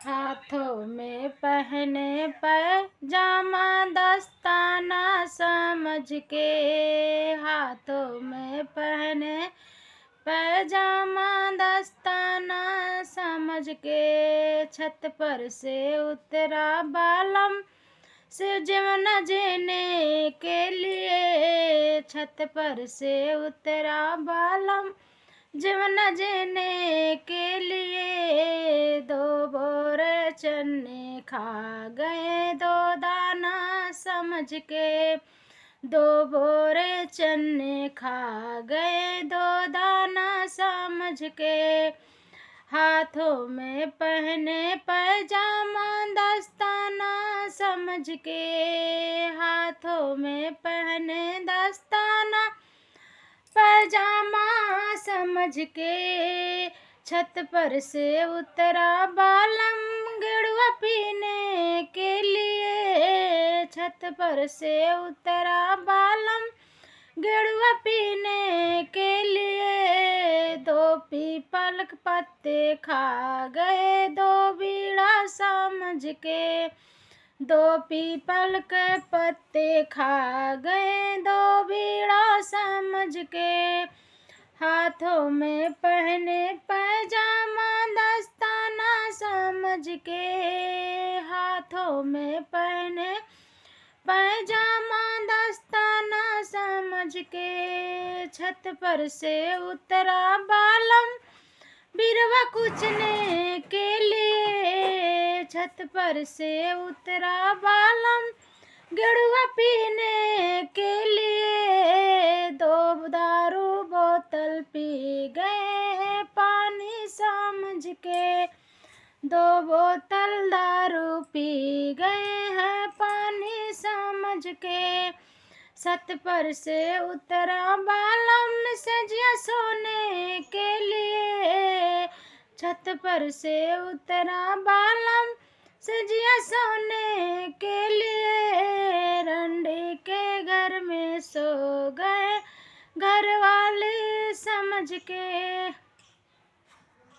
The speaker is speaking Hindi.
हाथों में पहने पैजामा दस्ताना समझ के, हाथों में पहने पैजामा दस्ताना समझ के, छत पर से उतरा बालम जीवन जीने के लिए, छत पर से उतरा बालम जीवन जीने के लिए, दो बोरे चने खा गए दो दाना समझ के, दो बोरे चने खा गए दो दाना समझ के, हाथों में पहने पैजामा दस्ताना समझ के, हाथों में पहने दस्ताना पैजामा समझ के, छत पर से उतरा बालम गेड़ुआ पीने के लिए, छत पर से उतरा बालम गेड़ुआ पीने के लिए, दो पीपल के पत्ते खा गए दो बीड़ा समझ के, दो पीपल के पत्ते खा गए दो बीड़ा समझ के, हाथों में पहने पैजामा दस्ताना समझ के, हाथों में पहने पैजामा दस्ताना समझ के, छत पर से उतरा बालम बिरवा कुचने के लिए, छत पर से उतरा बालम गेड़ुआ पीने के लिए, दो दारू बोतल पी गए हैं पानी समझ के, दो बोतल दारू पी गए हैं पानी समझ के, छत पर से उतरा बालम सजिया सोने के लिए, छत पर से उतरा बालम सजिया सोने के लिए, रंडी के घर में सो गए घर वाले समझ के।